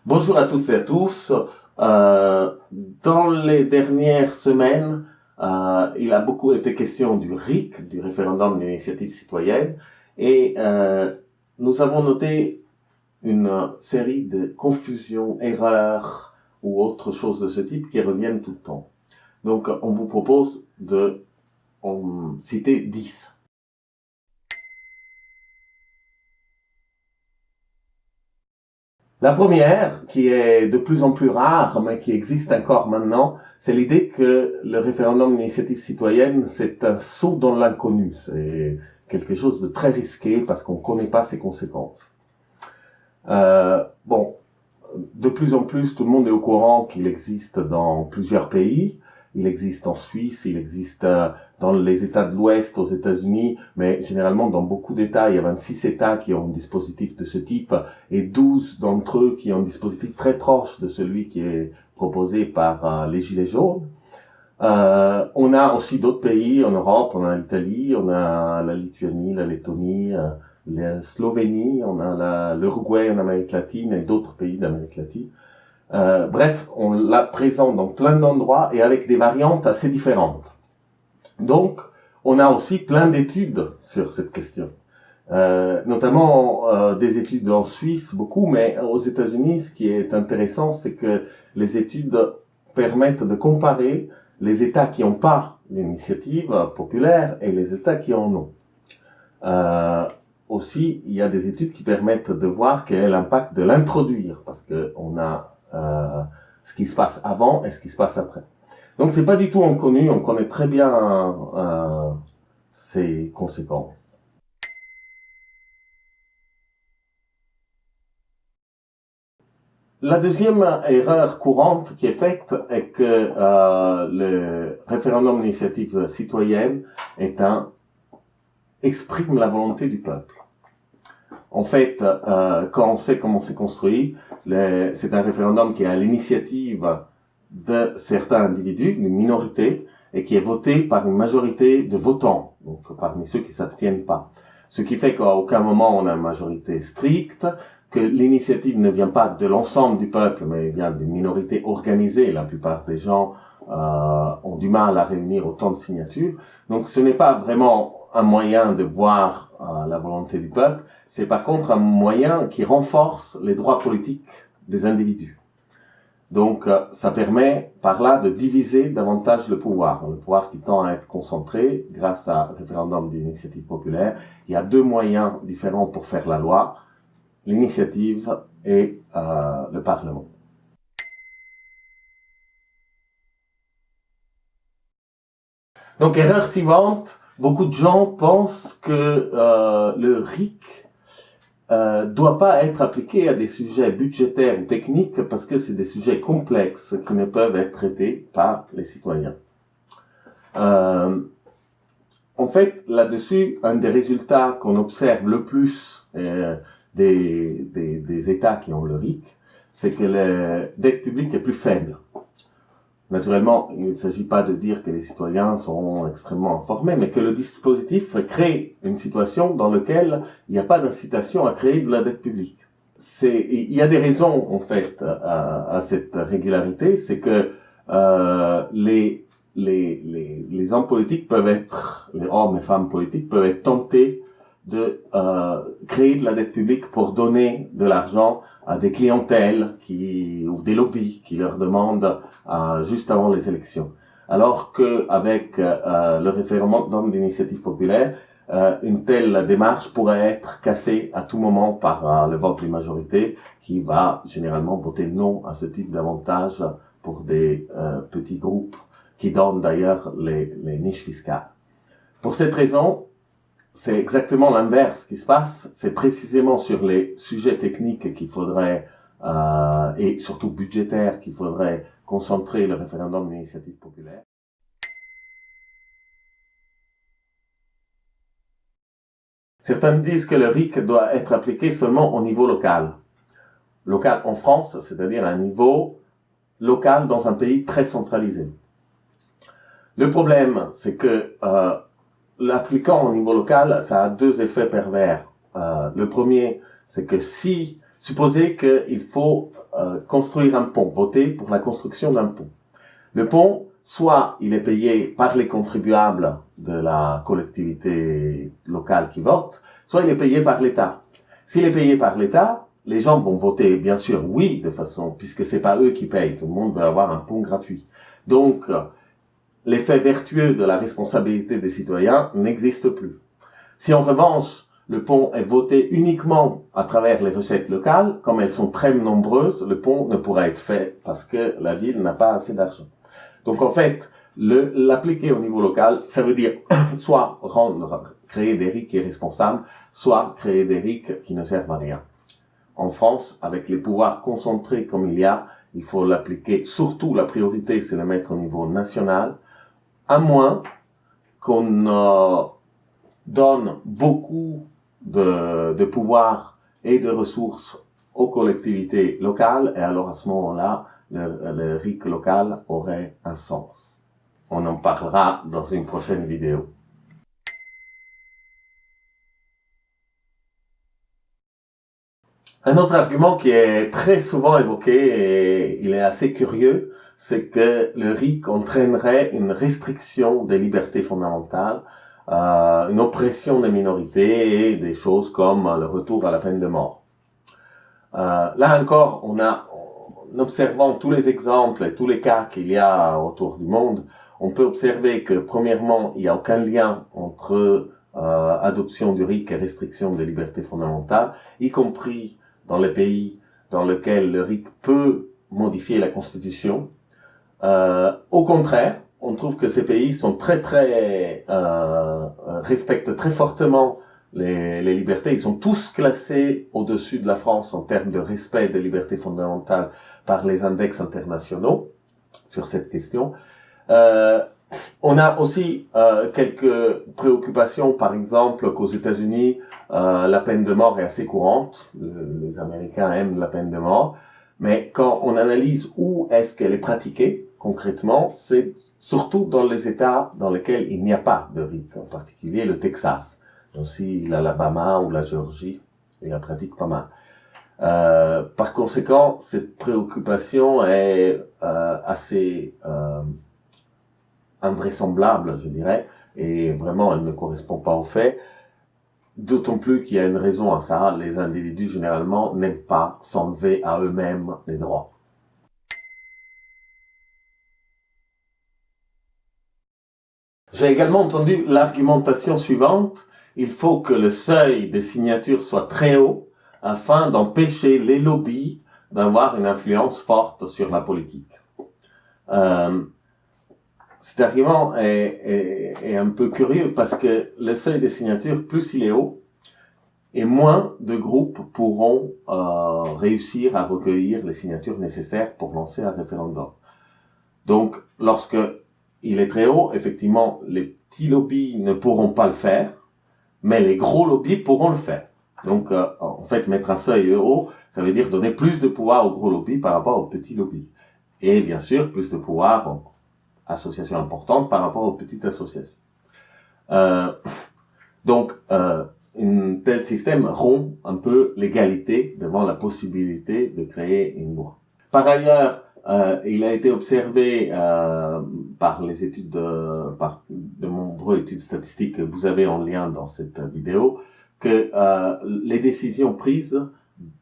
Bonjour à toutes et à tous. Dans les dernières semaines, il a beaucoup été question du RIC, du référendum d'initiative citoyenne, et nous avons noté une série de confusions, erreurs ou autres choses de ce type qui reviennent tout le temps. Donc, on vous propose de en citer 10. La première, qui est de plus en plus rare, mais qui existe encore maintenant, c'est l'idée que le référendum d'initiative citoyenne, c'est un saut dans l'inconnu. C'est quelque chose de très risqué parce qu'on ne connaît pas ses conséquences. Bon, de plus en plus, tout le monde est au courant qu'il existe dans plusieurs pays. Il existe en Suisse, il existe dans les États de l'Ouest, aux États-Unis, mais généralement dans beaucoup d'États, il y a 26 États qui ont un dispositif de ce type et 12 d'entre eux qui ont un dispositif très proche de celui qui est proposé par les Gilets jaunes. On a aussi d'autres pays en Europe, on a l'Italie, on a la Lituanie, la Lettonie, la Slovénie, on a l'Uruguay en Amérique latine et d'autres pays d'Amérique latine. Bref, on l'a présent dans plein d'endroits et avec des variantes assez différentes. Donc, on a aussi plein d'études sur cette question. Notamment des études en Suisse, beaucoup, mais aux États-Unis, ce qui est intéressant, c'est que les études permettent de comparer les États qui n'ont pas l'initiative populaire et les États qui en ont. Aussi, il y a des études qui permettent de voir quel est l'impact de l'introduire, parce qu'on a ce qui se passe avant et ce qui se passe après. Donc, c'est pas du tout inconnu, on connaît très bien ses conséquences. La deuxième erreur courante qui est faite est que le référendum d'initiative citoyenne exprime la volonté du peuple. En fait, quand on sait comment c'est construit, c'est un référendum qui est à l'initiative de certains individus, d'une minorité, et qui est voté par une majorité de votants, donc parmi ceux qui s'abstiennent pas. Ce qui fait qu'à aucun moment on a une majorité stricte, que l'initiative ne vient pas de l'ensemble du peuple, mais vient d'une minorité organisée. La plupart des gens ont du mal à réunir autant de signatures. Donc ce n'est pas vraiment un moyen de voir la volonté du peuple, c'est par contre un moyen qui renforce les droits politiques des individus. Donc ça permet par là de diviser davantage le pouvoir qui tend à être concentré grâce à un référendum d'initiative populaire. Il y a deux moyens différents pour faire la loi, l'initiative et le Parlement. Donc, erreur suivante, beaucoup de gens pensent que le RIC doit pas être appliqué à des sujets budgétaires ou techniques parce que c'est des sujets complexes qui ne peuvent être traités par les citoyens. En fait, là-dessus, un des résultats qu'on observe le plus des États qui ont le RIC, c'est que la dette publique est plus faible. Naturellement, il ne s'agit pas de dire que les citoyens sont extrêmement informés, mais que le dispositif crée une situation dans laquelle il n'y a pas d'incitation à créer de la dette publique. Il y a des raisons, en fait, à cette régularité, c'est que les hommes politiques peuvent être, les hommes et femmes politiques peuvent être tentés de créer de la dette publique pour donner de l'argent à des clientèles ou des lobbies qui leur demandent juste avant les élections. Alors que avec le référendum d'initiative populaire, une telle démarche pourrait être cassée à tout moment par le vote d'une majorité qui va généralement voter non à ce type d'avantage pour des petits groupes qui donnent d'ailleurs les niches fiscales. Pour cette raison, c'est exactement l'inverse qui se passe. C'est précisément sur les sujets techniques qu'il faudrait, et surtout budgétaires, qu'il faudrait concentrer le référendum d'initiative populaire. Certains disent que le RIC doit être appliqué seulement au niveau local. Local en France, c'est-à-dire à un niveau local dans un pays très centralisé. Le problème, c'est que l'appliquant au niveau local, ça a deux effets pervers. Le premier, c'est que si Supposez qu'il faut construire un pont, voter pour la construction d'un pont. Le pont, soit il est payé par les contribuables de la collectivité locale qui vote, soit il est payé par l'État. S'il est payé par l'État, les gens vont voter, bien sûr, oui, de façon, puisque c'est pas eux qui payent, tout le monde veut avoir un pont gratuit. Donc, l'effet vertueux de la responsabilité des citoyens n'existe plus. Si en revanche, le pont est voté uniquement à travers les recettes locales, comme elles sont très nombreuses, le pont ne pourra être fait parce que la ville n'a pas assez d'argent. Donc en fait, l'appliquer au niveau local, ça veut dire soit créer des RIC irresponsables, soit créer des RIC qui ne servent à rien. En France, avec les pouvoirs concentrés comme il faut l'appliquer, surtout la priorité c'est le mettre au niveau national, à moins qu'on donne beaucoup de pouvoir et de ressources aux collectivités locales, et alors à ce moment-là, le RIC local aurait un sens. On en parlera dans une prochaine vidéo. Un autre argument qui est très souvent évoqué, et il est assez curieux, c'est que le RIC entraînerait une restriction des libertés fondamentales, une oppression des minorités et des choses comme le retour à la peine de mort. Là encore, en observant tous les exemples et tous les cas qu'il y a autour du monde, on peut observer que premièrement, il n'y a aucun lien entre adoption du RIC et restriction des libertés fondamentales, y compris dans les pays dans lesquels le RIC peut modifier la Constitution. Au contraire, on trouve que ces pays sont respectent très fortement les libertés. Ils sont tous classés au-dessus de la France en termes de respect des libertés fondamentales par les index internationaux sur cette question. On a aussi quelques préoccupations, par exemple qu'aux États-Unis, la peine de mort est assez courante. Les Américains aiment la peine de mort. Mais quand on analyse où est-ce qu'elle est pratiquée, concrètement, c'est surtout dans les États dans lesquels il n'y a pas de RIC, en particulier le Texas, aussi l'Alabama ou la Géorgie, ils la pratiquent pas mal. Par conséquent, cette préoccupation est assez invraisemblable, je dirais, et vraiment elle ne correspond pas aux faits. D'autant plus qu'il y a une raison à ça, les individus généralement n'aiment pas s'enlever à eux-mêmes les droits. J'ai également entendu l'argumentation suivante, il faut que le seuil des signatures soit très haut afin d'empêcher les lobbies d'avoir une influence forte sur la politique. Cet argument est un peu curieux parce que le seuil des signatures, plus il est haut, et moins de groupes pourront réussir à recueillir les signatures nécessaires pour lancer un référendum. Donc, lorsque il est très haut, effectivement, les petits lobbies ne pourront pas le faire, mais les gros lobbies pourront le faire. Donc, en fait, mettre un seuil haut, ça veut dire donner plus de pouvoir aux gros lobbies par rapport aux petits lobbies. Et bien sûr, plus de pouvoir aux associations importantes par rapport aux petites associations. Donc, un tel système rompt un peu l'égalité devant la possibilité de créer une loi. Par ailleurs, il a été observé par les études par de nombreuses études statistiques que vous avez en lien dans cette vidéo, que les décisions prises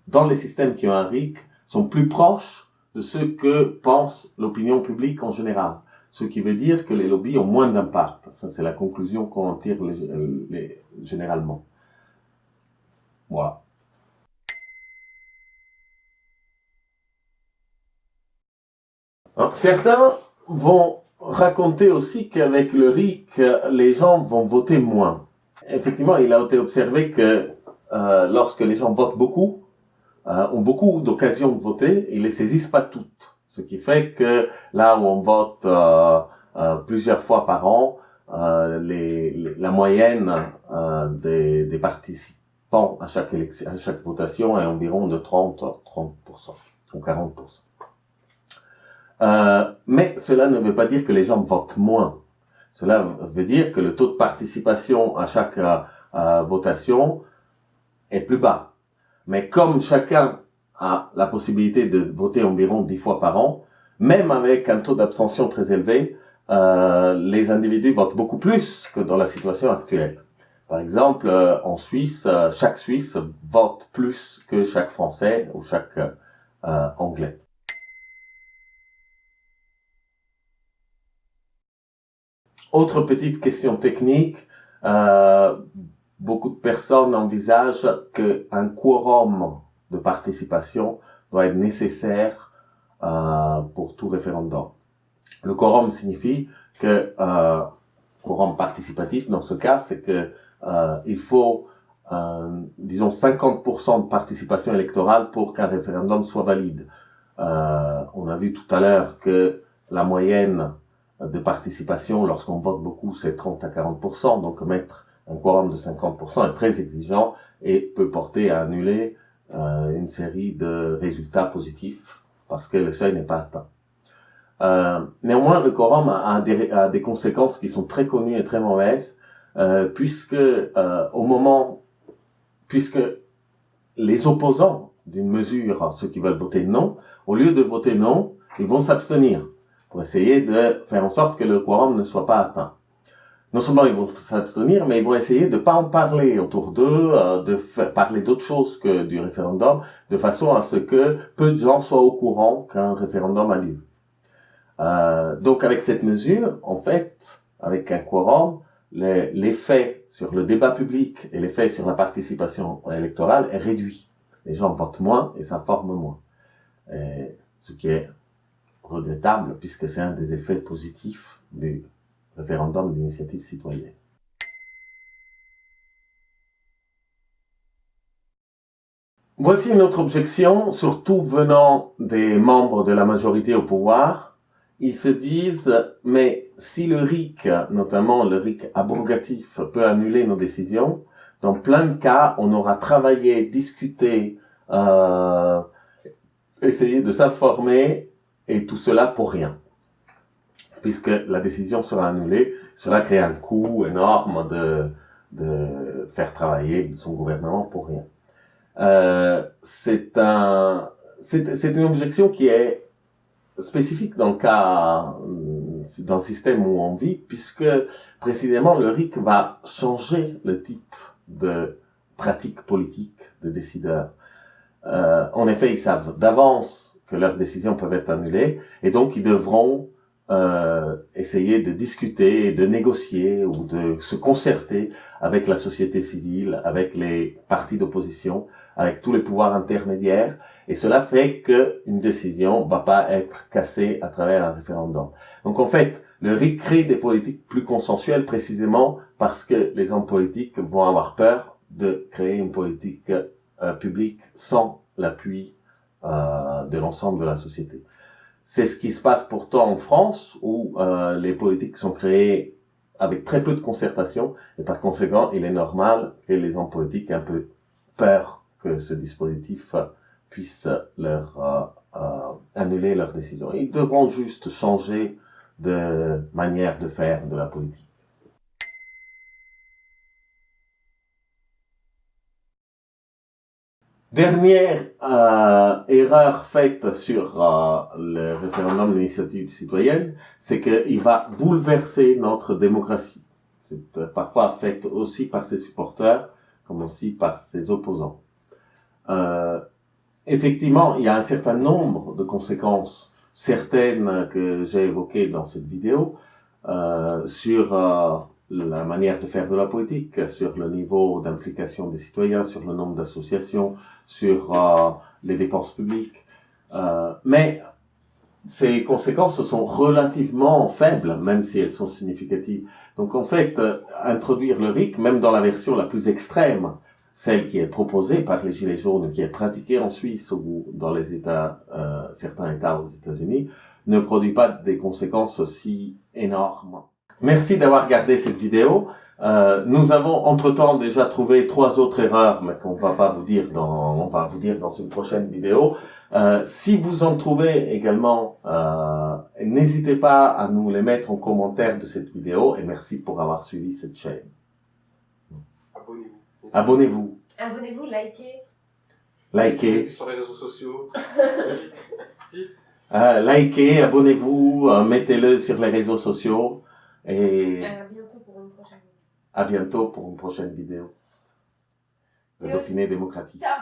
dans les systèmes qui ont un RIC sont plus proches de ce que pense l'opinion publique en général. Ce qui veut dire que les lobbies ont moins d'impact. Ça, c'est la conclusion qu'on en tire généralement. Voilà. Alors, certains vont raconter aussi qu'avec le RIC, les gens vont voter moins. Effectivement, il a été observé que lorsque les gens votent beaucoup, ont beaucoup d'occasions de voter, ils les saisissent pas toutes. Ce qui fait que là où on vote plusieurs fois par an, la moyenne des participants à chaque votation est environ de 30% ou 40%. Mais cela ne veut pas dire que les gens votent moins. Cela veut dire que le taux de participation à chaque votation est plus bas. Mais comme chacun a la possibilité de voter environ 10 fois par an, même avec un taux d'abstention très élevé, les individus votent beaucoup plus que dans la situation actuelle. Par exemple, en Suisse, chaque Suisse vote plus que chaque Français ou chaque Anglais. Autre petite question technique, beaucoup de personnes envisagent qu'un quorum de participation doit être nécessaire pour tout référendum. Le quorum signifie que quorum participatif dans ce cas, c'est que il faut disons 50% de participation électorale pour qu'un référendum soit valide. On a vu tout à l'heure que la moyenne de participation lorsqu'on vote beaucoup c'est 30 à 40%, donc mettre un quorum de 50% est très exigeant et peut porter à annuler une série de résultats positifs parce que le seuil n'est pas atteint. Néanmoins, le quorum a des conséquences qui sont très connues et très mauvaises, puisque les opposants d'une mesure, ceux qui veulent voter non, au lieu de voter non, ils vont s'abstenir pour essayer de faire en sorte que le quorum ne soit pas atteint. Non seulement ils vont s'abstenir, mais ils vont essayer de ne pas en parler autour d'eux, de parler d'autre chose que du référendum, de façon à ce que peu de gens soient au courant qu'un référendum a lieu. Donc avec cette mesure, en fait, avec un quorum, l'effet sur le débat public et l'effet sur la participation électorale est réduit. Les gens votent moins et s'informent moins. Ce qui est regrettable puisque c'est un des effets positifs du référendum d'initiative citoyenne. Voici une autre objection, surtout venant des membres de la majorité au pouvoir. Ils se disent, mais si le RIC, notamment le RIC abrogatif, peut annuler nos décisions, dans plein de cas, on aura travaillé, discuté, essayé de s'informer, et tout cela pour rien. Puisque la décision sera annulée, cela crée un coût énorme de faire travailler son gouvernement pour rien. C'est une objection qui est spécifique dans le système où on vit, puisque précisément le RIC va changer le type de pratique politique des décideurs. En effet, ils savent d'avance que leurs décisions peuvent être annulées, et donc ils devront essayer de discuter, de négocier ou de se concerter avec la société civile, avec les partis d'opposition, avec tous les pouvoirs intermédiaires, et cela fait qu'une décision va pas être cassée à travers un référendum. Donc en fait, le RIC crée des politiques plus consensuelles précisément parce que les hommes politiques vont avoir peur de créer une politique publique sans l'appui de l'ensemble de la société. C'est ce qui se passe pourtant en France, où les politiques sont créées avec très peu de concertation, et par conséquent, il est normal que les hommes politiques aient un peu peur que ce dispositif puisse leur annuler leurs décisions. Ils devront juste changer de manière de faire de la politique. Dernière erreur faite sur le référendum d'initiative citoyenne, c'est qu'il va bouleverser notre démocratie. C'est parfois fait aussi par ses supporters, comme aussi par ses opposants. Effectivement, il y a un certain nombre de conséquences, certaines que j'ai évoquées dans cette vidéo, sur la manière de faire de la politique, sur le niveau d'implication des citoyens, sur le nombre d'associations, sur les dépenses publiques. Mais ces conséquences sont relativement faibles, même si elles sont significatives. Donc en fait, introduire le RIC, même dans la version la plus extrême, celle qui est proposée par les Gilets jaunes, qui est pratiquée en Suisse ou dans les États, certains États aux États-Unis, ne produit pas des conséquences aussi énormes. Merci d'avoir regardé cette vidéo. Nous avons entre-temps déjà trouvé 3 autres erreurs, mais qu'on va pas vous dire on va vous dire dans une prochaine vidéo. Si vous en trouvez également, n'hésitez pas à nous les mettre en commentaire de cette vidéo, et merci pour avoir suivi cette chaîne. Abonnez-vous. Abonnez-vous. Abonnez-vous, likez. Likez. Sur les réseaux sociaux. Likez, abonnez-vous, mettez-le sur les réseaux sociaux. Et À bientôt pour une prochaine vidéo. à bientôt pour une prochaine vidéo. Le Dauphiné démocratique. Ciao.